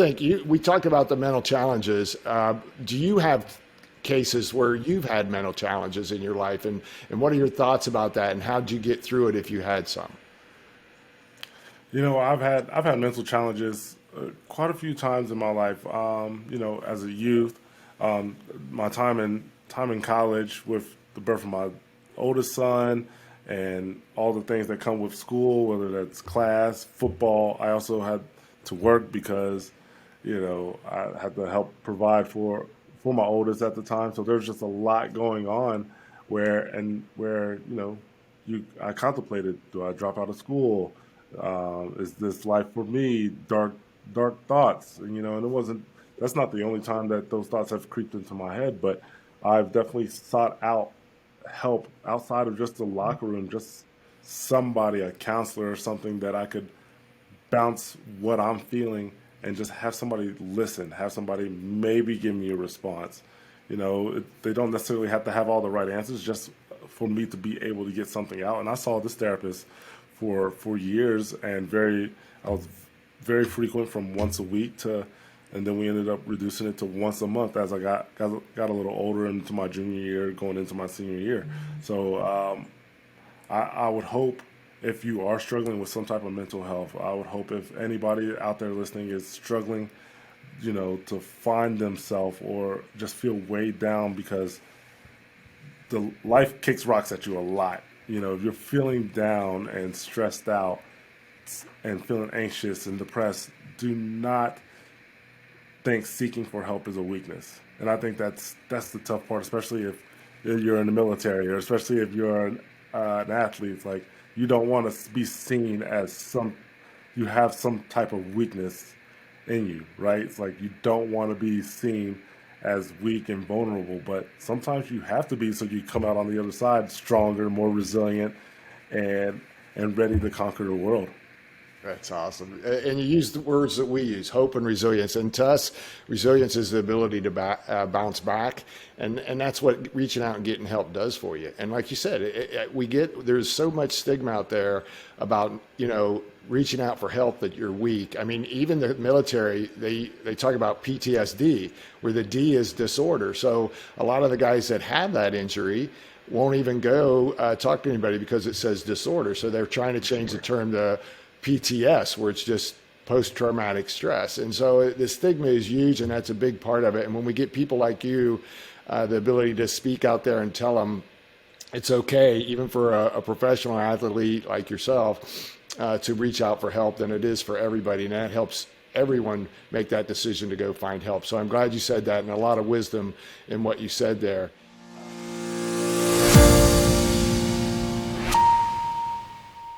think we talked about the mental challenges. Do you have cases where you've had mental challenges in your life, and what are your thoughts about that, and how did you get through it if you had some? I've had mental challenges quite a few times in my life. As a youth, my time in college with the birth of my oldest son and all the things that come with school, whether that's class, football. I also had to work because I had to help provide for my oldest at the time. So there's just a lot going on where I contemplated, do I drop out of school? Is this life for me? Dark thoughts, and it wasn't. That's not the only time that those thoughts have creeped into my head, but I've definitely sought out help outside of just the locker room, just somebody, a counselor or something that I could bounce what I'm feeling and just have somebody listen, have somebody maybe give me a response. They don't necessarily have to have all the right answers, just for me to be able to get something out. And I saw this therapist for years, and I was very frequent from once a week to, and then we ended up reducing it to once a month as I got a little older into my junior year, going into my senior year. So I would hope, if you are struggling with some type of mental health, I would hope if anybody out there listening is struggling, to find themselves or just feel weighed down because the life kicks rocks at you a lot. If you're feeling down and stressed out and feeling anxious and depressed, do not think seeking for help is a weakness. And I think that's the tough part, especially if you're in the military, or especially if you're an athlete. It's like, you don't want to be seen as you have some type of weakness in you, right? It's like, you don't want to be seen as weak and vulnerable, but sometimes you have to be, so you come out on the other side stronger, more resilient, and ready to conquer the world. That's awesome. And you use the words that we use, hope and resilience. And to us, resilience is the ability to bounce back. And that's what reaching out and getting help does for you. And like you said, there's so much stigma out there about, reaching out for help that you're weak. I mean, even the military, they talk about PTSD, where the D is disorder. So a lot of the guys that have that injury won't even go talk to anybody because it says disorder. So they're trying to change the term to PTS, where it's just post-traumatic stress. And so the stigma is huge, and that's a big part of it. And when we get people like you, the ability to speak out there and tell them it's okay, even for a professional athlete like yourself, to reach out for help, then it is for everybody. And that helps everyone make that decision to go find help. So I'm glad you said that, and a lot of wisdom in what you said there.